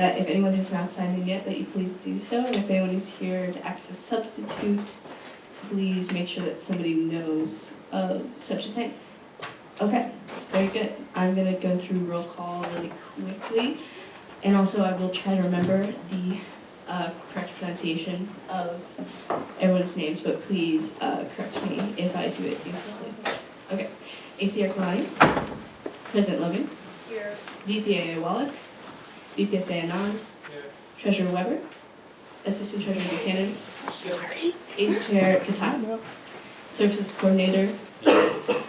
If anyone has not signed in yet, that you please do so, and if anyone is here to act as a substitute, please make sure that somebody knows of such a thing. Okay, very good. I'm gonna go through roll call really quickly, and also I will try to remember the correct pronunciation of everyone's names, but please correct me if I do it incorrectly. Okay, ACR Kalani, President Logan, Here. VPAA Wallach, VPSA Anand, Treasurer Weber, Assistant Treasurer Buchanan, Ace Chair Katai, Services Coordinator, the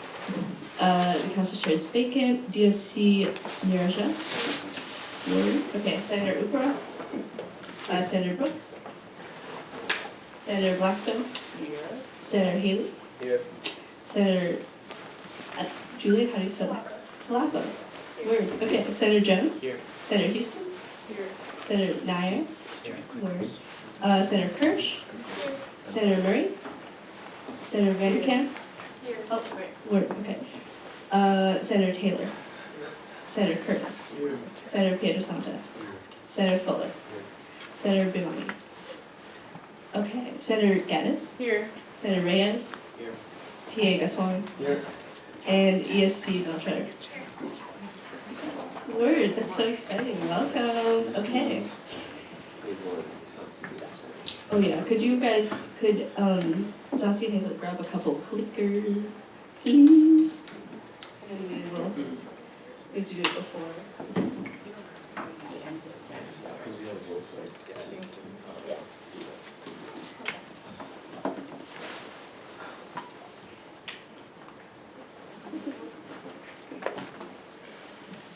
Council Chair is vacant, DOC Niraja, okay, Senator Upara, Senator Brooks, Senator Blackstone, Senator Haley, Senator Julian, how do you spell that? Talapa. Word. Okay, Senator Jones, Here. Senator Houston, Here. Senator Nair, word. Senator Kirsch, Senator Murray, Senator Vanderkamp, Here. oh, word, okay. Senator Taylor, Senator Curtis, Senator Pietrasanta, Senator Fuller, Senator Bimani. Okay, Senator Gaddis, Here. Senator Reyes, Here. TA Gaswan, Here. and ESC Beltran. Word, that's so exciting. Welcome. Okay. Oh yeah, could Zancy and Hazel grab a couple clickers, please? And we will, we have to do it before.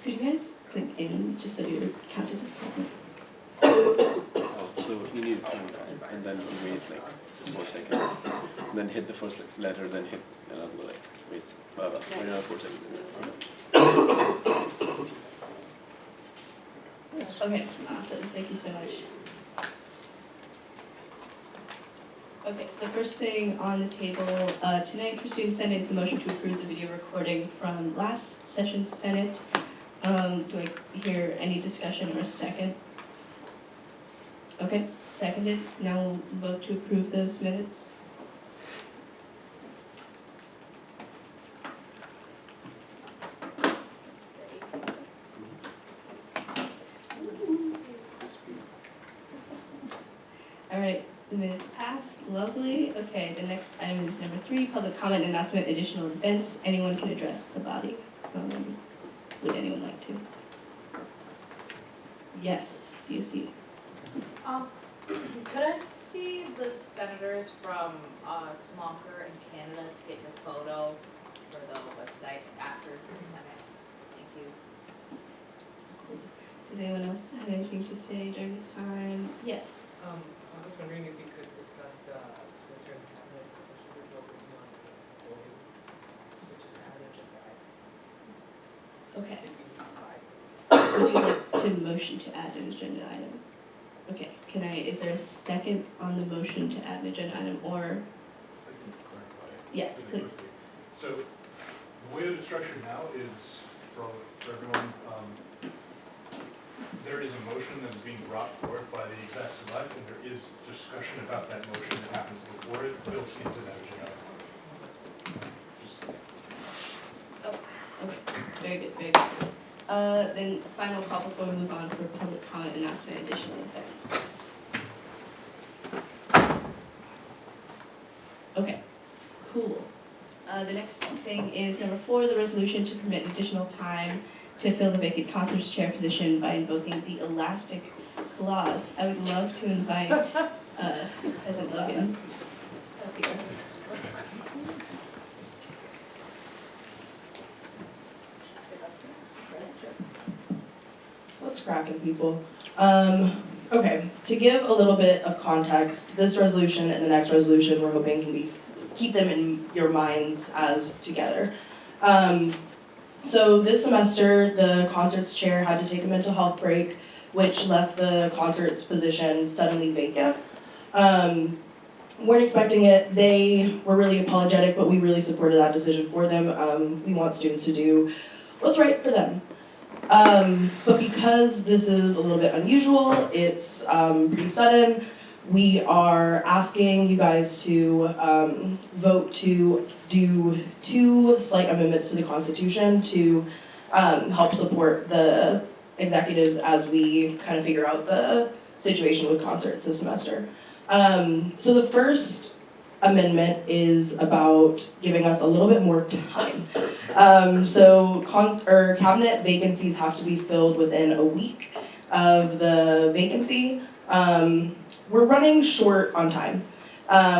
Could you guys click in just so you're counted as present? So you need to and then wait like 4 seconds. Then hit the first letter, then hit another like wait another 4 seconds. Okay, awesome. Thank you so much. Okay, the first thing on the table tonight for Student Senate is the motion to approve the video recording from last session's Senate. Do I hear any discussion or a second? Okay, seconded. Now we'll vote to approve those minutes. All right, the minutes pass. Lovely. Okay, the next item is number 3, public comment announcement, additional events. Anyone can address the body. Would anyone like to? Yes, do you see? Could I see the senators from Smoker in Canada to get your photo for the website after the Senate? Thank you. Does anyone else have anything to say during this time? Yes. I was wondering if you could discuss the switcher cabinet position we're focusing on voting, such as average and Okay. that. Would you like to motion to add an agenda item? Okay, is there a second on the motion to add an agenda item, or? I can clarify it. Yes, really please. quickly. So the way that it's structured now is, for everyone, there is a motion that is being brought forth by the exec select, and there is discussion about that motion that happens before it built into that agenda. Just Okay, very good, very good. Then final call before we move on for public comment announcement, additional events. Okay, cool. The next thing is number 4, the resolution to permit additional time to fill the vacant concerts chair position by invoking the elastic clause. I would love to invite President Logan up here. What's cracking, people? Okay, to give a little bit of context, this resolution and the next resolution we're hoping can keep them in your minds as together. So this semester, the concerts chair had to take a mental health break, which left the concerts position suddenly vacant. Weren't expecting it. They were really apologetic, but we really supported that decision for them. We want students to do what's right for them. But because this is a little bit unusual, it's pretty sudden, we are asking you guys to vote to do 2 slight amendments to the Constitution to help support the executives as we kind of figure out the situation with concerts this semester. So the first amendment is about giving us a little bit more time. Cabinet vacancies have to be filled within a week of the vacancy. We're running short on time.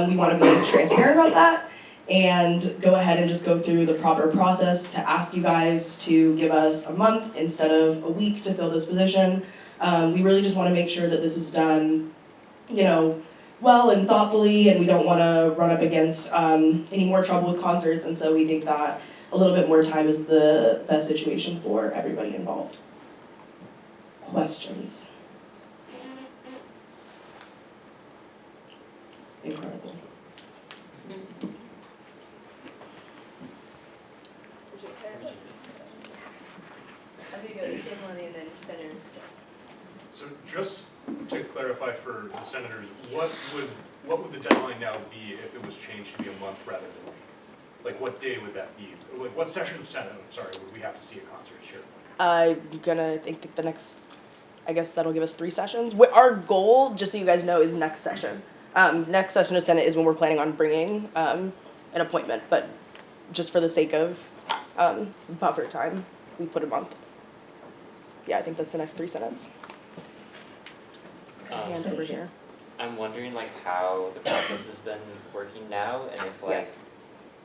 We want to be transparent about that and go ahead and just go through the proper process to ask you guys to give us a month instead of a week to fill this position. We really just want to make sure that this is done, well and thoughtfully, and we don't want to run up against any more trouble with concerts, and so we think that a little bit more time is the best situation for everybody involved. Questions? Incredible. I'm gonna go to St. Melanie and then Senator. So just to clarify for the senators, what would the deadline now be if it was changed to be a month rather than a week? Like what day would that be? Like what session of Senate, would we have to see a concert chair? I'm gonna think the next, I guess that'll give us 3 sessions. Our goal, just so you guys know, is next session. Next session of Senate is when we're planning on bringing an appointment, but just for the sake of buffer time, we put a month. Yeah, I think that's the next 3 senates. And over here. I'm wondering how the process has been working now, and if Yes.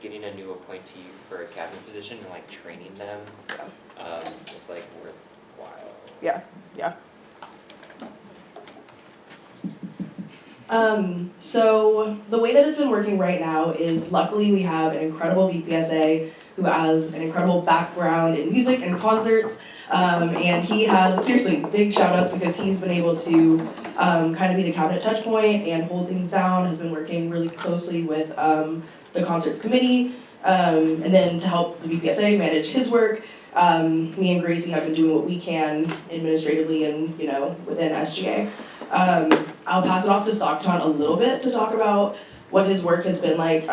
getting a new appointee for a cabinet position and training them is worthwhile. Yeah. So the way that it's been working right now is luckily we have an incredible VPSA who has an incredible background in music and concerts. And he has, seriously, big shout outs because he's been able to kind of be the cabinet touch point and hold things down, has been working really closely with the concerts committee, and then to help the VPSA manage his work. Me and Gracie have been doing what we can administratively and, within SGA. I'll pass it off to Stockton a little bit to talk about what his work has been like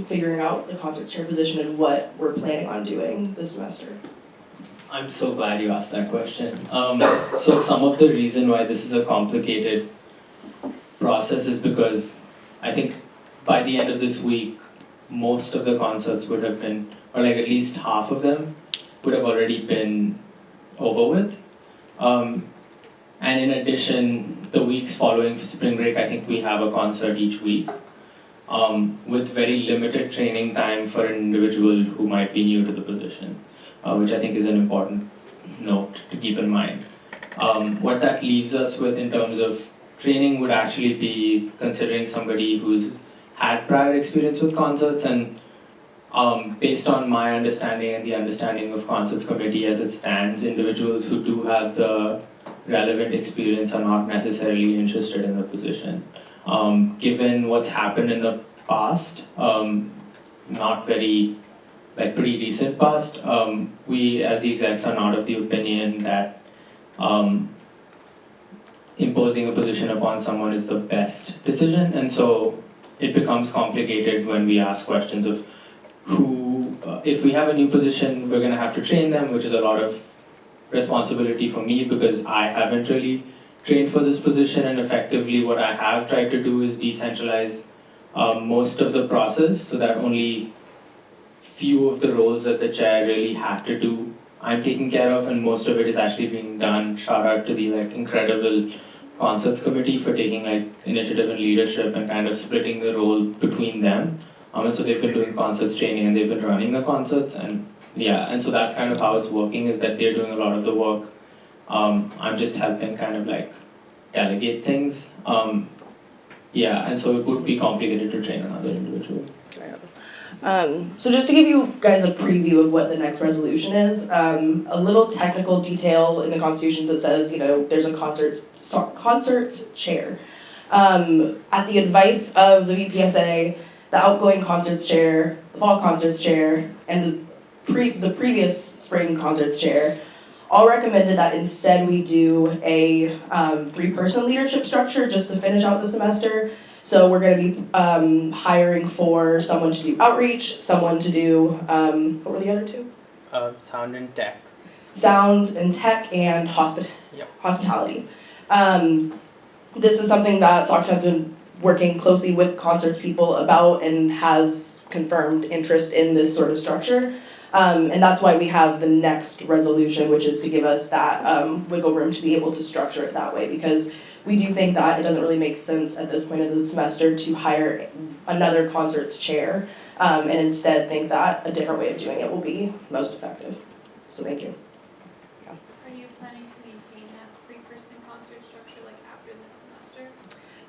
figuring out the concerts chair position and what we're planning on doing this semester. I'm so glad you asked that question. So some of the reason why this is a complicated process is because I think by the end of this week, most of the concerts would have been, or at least half of them, would have already been over with. And in addition, the weeks following spring break, I think we have a concert each week with very limited training time for an individual who might be new to the position. Which I think is an important note to keep in mind. What that leaves us with in terms of training would actually be considering somebody who's had prior experience with concerts, and based on my understanding and the understanding of concerts committee as it stands, individuals who do have the relevant experience are not necessarily interested in the position. Given what's happened in the past, not very pretty recent past, we as the execs are not of the opinion that imposing a position upon someone is the best decision, and so it becomes complicated when we ask questions of who, if we have a new position, we're going to have to train them, which is a lot of responsibility for me because I haven't really trained for this position, and effectively what I have tried to do is decentralize most of the process so that only few of the roles that the chair really had to do I'm taking care of, and most of it is actually being done. Shout out to the incredible concerts committee for taking initiative and leadership and kind of splitting the role between them. And so they've been doing concerts training and they've been running the concerts, and so that's kind of how it's working, is that they're doing a lot of the work. I'm just helping kind of delegate things. And so it would be complicated to train another individual. So just to give you guys a preview of what the next resolution is, a little technical detail in the Constitution that says, there's a concerts chair. At the advice of the VPSA, the outgoing concerts chair, the fall concerts chair, and the previous spring concerts chair all recommended that instead we do a 3-person leadership structure just to finish out the semester. So we're going to be hiring for someone to do outreach, someone to do, what were the other 2? Sound and tech. Sound and tech and Yep. hospitality. This is something that Stockton has been working closely with concerts people about and has confirmed interest in this sort of structure. And that's why we have the next resolution, which is to give us that wiggle room to be able to structure it that way, because we do think that it doesn't really make sense at this point of the semester to hire another concerts chair, and instead think that a different way of doing it will be most effective. So thank you. Are you planning to maintain that 3-person concert structure like after this semester?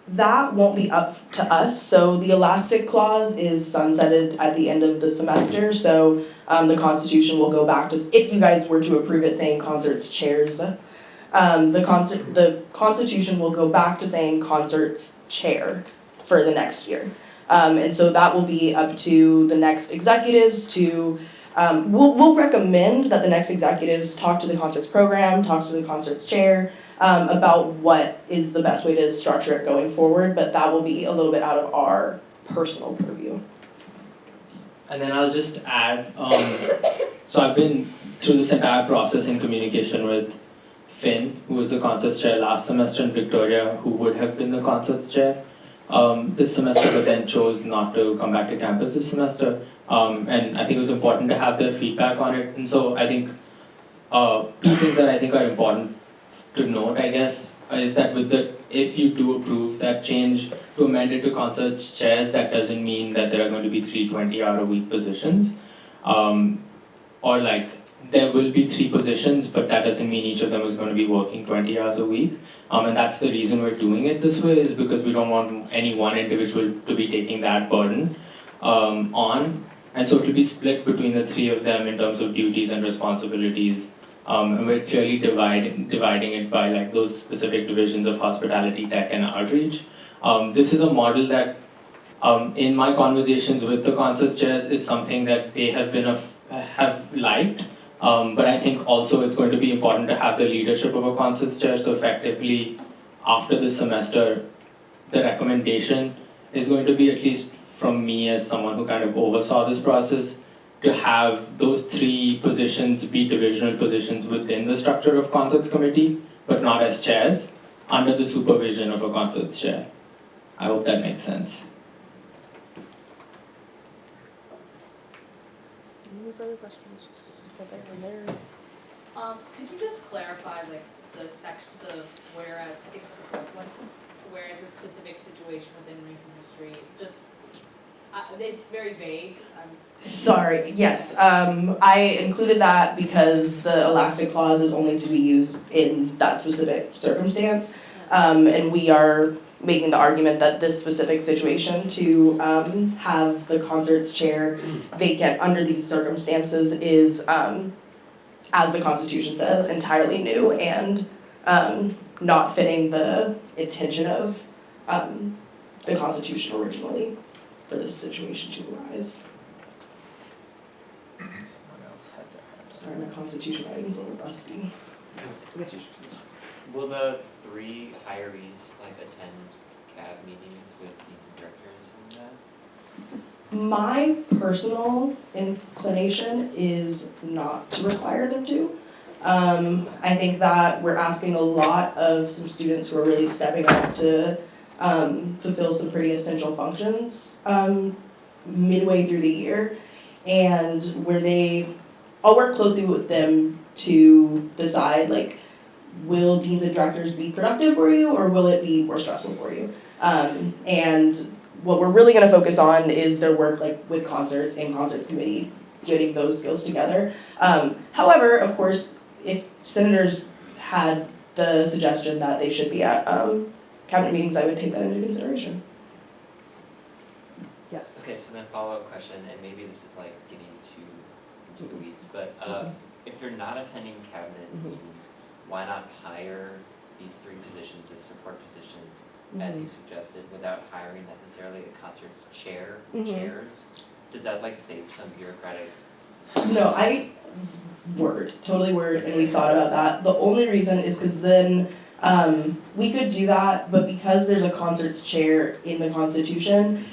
That won't be up to us, so the elastic clause is sunsetted at the end of the semester, so the Constitution will go back to, if you guys were to approve it saying concerts chairs, the Constitution will go back to saying concerts chair for the next year. And so that will be up to the next executives to, we'll recommend that the next executives talk to the concerts program, talk to the concerts chair, about what is the best way to structure it going forward, but that will be a little bit out of our personal purview. And then I'll just add, so I've been through this entire process in communication with Finn, who was the concerts chair last semester, and Victoria, who would have been the concerts chair this semester, but then chose not to come back to campus this semester. And I think it was important to have their feedback on it. And so I think 2 things that I think are important to note, I guess, is that if you do approve that change to amend it to concerts chairs, that doesn't mean that there are going to be 3 20-hour-a-week positions. Or like, there will be 3 positions, but that doesn't mean each of them is going to be working 20 hours a week. And that's the reason we're doing it this way, is because we don't want any one individual to be taking that burden on. And so it will be split between the 3 of them in terms of duties and responsibilities. And we're clearly dividing it by like those specific divisions of hospitality, tech, and outreach. This is a model that, in my conversations with the concerts chairs, is something that they have liked. But I think also it's going to be important to have the leadership of a concerts chair. So effectively, after this semester, the recommendation is going to be, at least from me as someone who kind of oversaw this process, to have those 3 positions be divisional positions within the structure of concerts committee, but not as chairs, under the supervision of a concerts chair. I hope that makes sense. Any further questions? Could you just clarify, like, the section, whereas, I think it's the 4th one, whereas a specific situation within recent history, just, it's very vague. Sorry, yes, I included that because the elastic clause is only to be used in that specific circumstance. And we are making the argument that this specific situation to have the concerts chair vacant under these circumstances is, as the Constitution says, entirely new and not fitting the intention of the Constitution originally for this situation to arise. Sorry, my Constitution writing is a little rusty. Will the 3 hirees like attend CAB meetings with deans and directors and that? My personal inclination is not to require them to. I think that we're asking a lot of some students who are really stepping up to fulfill some pretty essential functions midway through the year, and I'll work closely with them to decide, like, will deans and directors be productive for you, or will it be more stressful for you? And what we're really going to focus on is their work, like, with concerts and concerts committee, getting those skills together. However, of course, if senators had the suggestion that they should be at cabinet meetings, I would take that into consideration. Yes. Okay, so then follow-up question, and maybe this is like getting too into the weeds, but if they're not attending cabinet meetings, why not hire these 3 positions as support positions, as you suggested, without hiring necessarily a concerts chair, chairs? Does that like save some bureaucratic? No, word, totally word, and we thought about that. The only reason is because then we could do that, but because there's a concerts chair in the Constitution,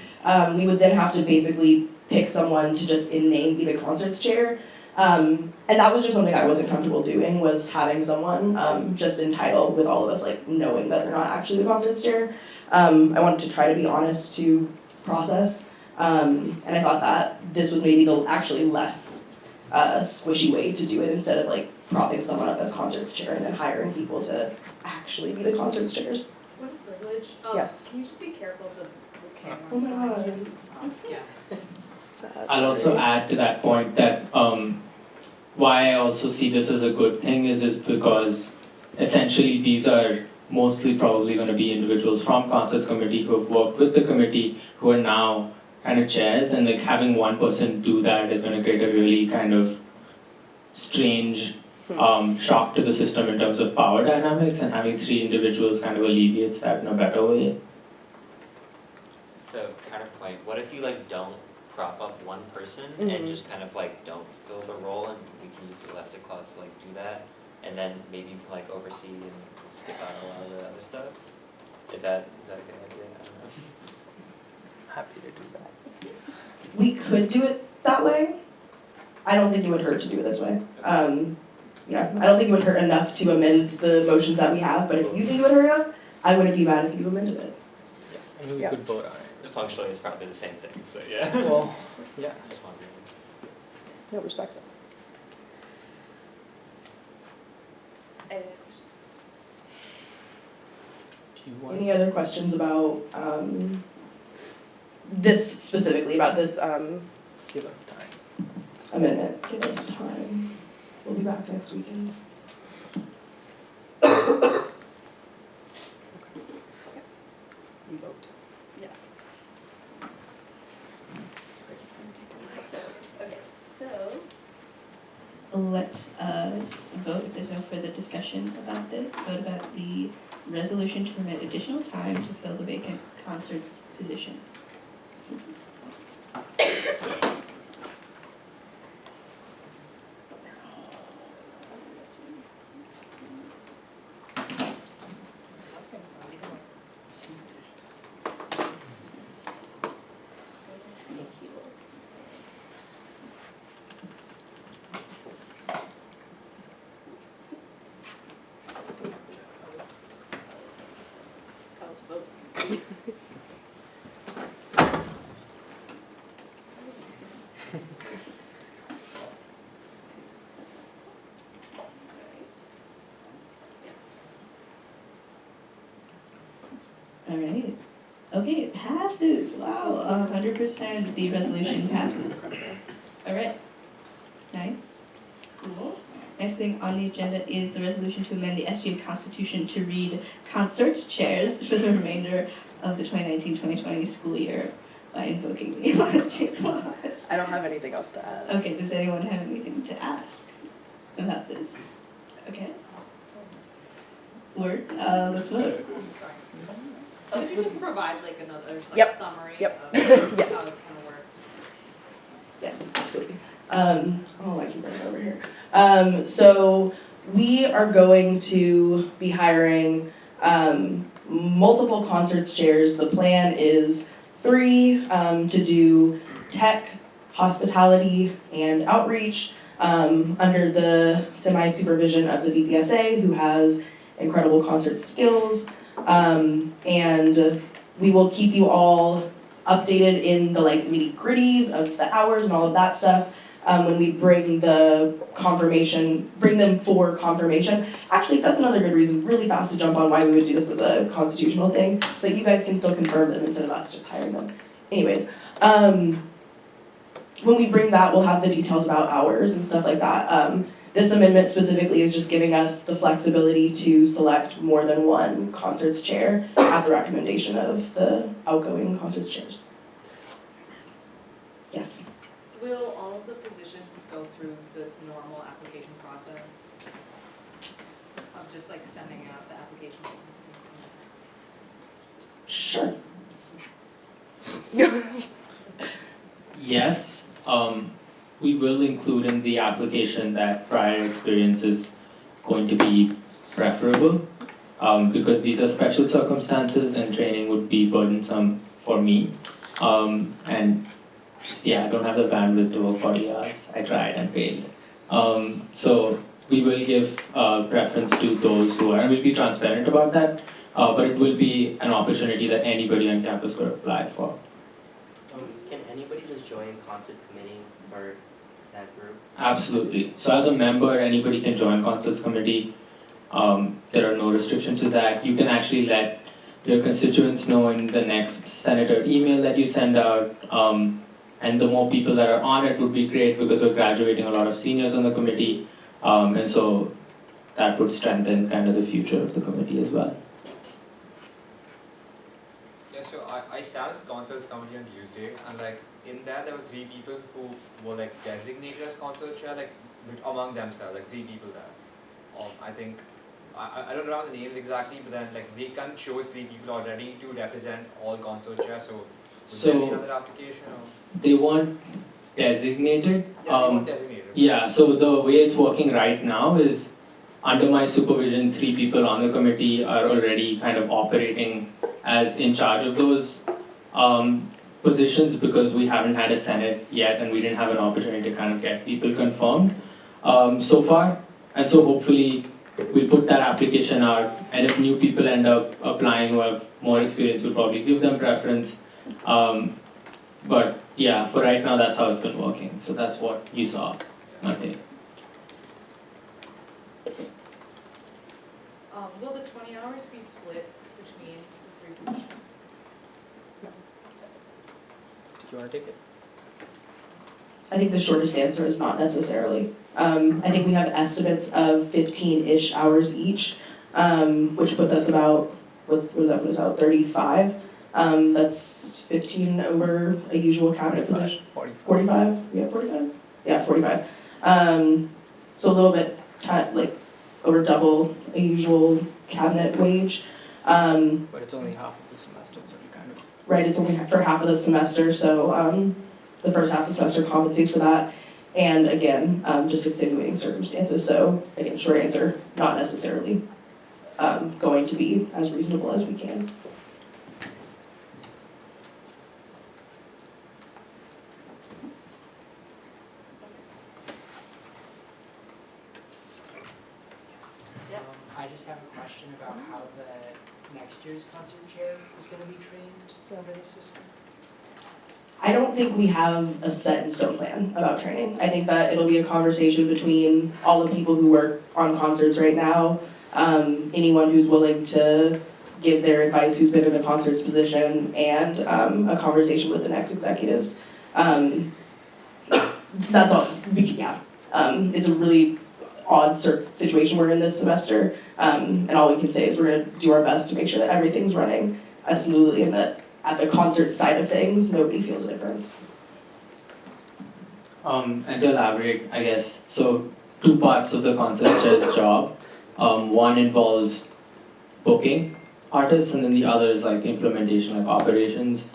we would then have to basically pick someone to just in name be the concerts chair. And that was just something I wasn't comfortable doing, was having someone just in title with all of us like knowing that they're not actually the concerts chair. I wanted to try to be honest to process, and I thought that this was maybe the actually less squishy way to do it, instead of like propping someone up as concerts chair and then hiring people to actually be the concerts chairs. What a privilege. Yes. Can you just be careful of the cameras? Oh my god. Yeah. I'll also add to that point that why I also see this as a good thing is because essentially these are mostly probably going to be individuals from concerts committee who have worked with the committee who are now kind of chairs, and like having one person do that is going to create a really kind of strange shock to the system in terms of power dynamics, and having three individuals kind of alleviates that in a better way. So counterpoint, what if you like don't prop up one person and just kind of like don't fill the role, and we can use the elastic clause to like do that, and then maybe you can like oversee and skip out a lot of the other stuff? Is that a good idea? I don't know. Happy to do that. We could do it that way. I don't think it would hurt to do it this way. Yeah, I don't think it would hurt enough to amend the motions that we have, but if you think it would hurt enough, I wouldn't be mad if you amended it. Yeah, and we Yeah. could vote on it. Functionally, it's probably the same thing, so yeah. Well, yeah, Just wondering. Yeah, respect that. Any other questions? do you want? Any other questions about this specifically, about this Give us time. amendment? Give us time. We'll be back next weekend. We vote. Okay, so. Let us vote, if there's no further discussion about this, vote about the resolution to permit additional time to fill the vacant concerts position. All right. Okay, it passes. Wow, 100% the resolution passes. All right. Nice. Cool. Next thing on the agenda is the resolution to amend the SGA Constitution to read concerts chairs for the remainder of the 2019-2020 school year by invoking the elastic clause. I don't have anything else to add. Okay, does anyone have anything to ask about this? Okay. Word, let's vote. Could you just provide like another like, Yep. summary Yep. of how it's Yes. gonna work? Yes, absolutely. Oh, I can bring it over here. So we are going to be hiring multiple concerts chairs. The plan is 3 to do tech, hospitality, and outreach under the semi-supervision of the VPSA, who has incredible concert skills. And we will keep you all updated in the like nitty gritties of the hours and all of that stuff when we bring them for confirmation. Actually, that's another good reason, really fast to jump on why we would do this as a constitutional thing, so that you guys can still confirm them instead of us just hiring them. Anyways, when we bring that, we'll have the details about hours and stuff like that. This amendment specifically is just giving us the flexibility to select more than one concerts chair at the recommendation of the outgoing concerts chairs. Yes. Will all of the positions go through the normal application process of just like sending out the applications? Sure. Yes, we will include in the application that prior experience is going to be preferable, because these are special circumstances and training would be burdensome for me. And just, I don't have the bandwidth to work 40 hours. I tried and failed. So we will give preference to those who are, and we'll be transparent about that, but it will be an opportunity that anybody on campus could apply for. Can anybody just join concert committee or that group? Absolutely. So as a member, anybody can join concerts committee. There are no restrictions to that. You can actually let your constituents know in the next senator email that you send out. And the more people that are on it would be great, because we're graduating a lot of seniors on the committee. And so that would strengthen kind of the future of the committee as well. Yeah, so I sat at the concerts committee on Tuesday, and like in that there were 3 people who were like designated as concert chair, like among themselves, like 3 people there. I think I don't remember the names exactly, but then like they can chose 3 people already to represent all concert chairs. So would there be another application? Or? They weren't designated. Yeah, they weren't designated. Yeah, so the way it's working right now is under my supervision, 3 people on the committee are already kind of operating as in charge of those positions, because we haven't had a Senate yet and we didn't have an opportunity to kind of get people confirmed so far. And so hopefully we'll put that application out, and if new people end up applying who have more experience, we'll probably give them preference. But yeah, for right now, that's how it's been working. So that's what you saw Monday. Will the 20 hours be split between the 3 positions? Do you want to take it? I think the shortest answer is not necessarily. I think we have estimates of 15-ish hours each, which puts us about, what does that put us out, 35? That's 15 over a usual cabinet position. 45? Yeah, 45? Yeah, 45. So a little bit, like, over double a usual cabinet wage. But it's only half of the semester, so you kind of... Right, it's only for half of the semester, so the first half of the semester compensates for that. And again, just extenuating circumstances. So again, short answer, not necessarily going to be as reasonable as we can. I just have a question about how the next year's concert chair is going to be trained under the system. I don't think we have a set in stone plan about training. I think that it'll be a conversation between all the people who work on concerts right now, anyone who's willing to give their advice who's been in the concerts position, and a conversation with the next executives. That's all, yeah. It's a really odd situation we're in this semester, and all we can say is we're gonna do our best to make sure that everything's running as smoothly, and that at the concert side of things, nobody feels a difference. And to elaborate, I guess, so 2 parts of the concert chair's job. One involves booking artists, and then the other is like implementation, like operations,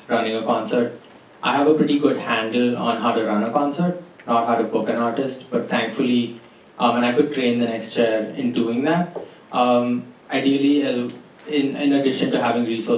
running a concert. I have a pretty good handle on how to run a concert, not how to book an artist, but thankfully, and I could train the next chair in doing that. Ideally, in addition to having resources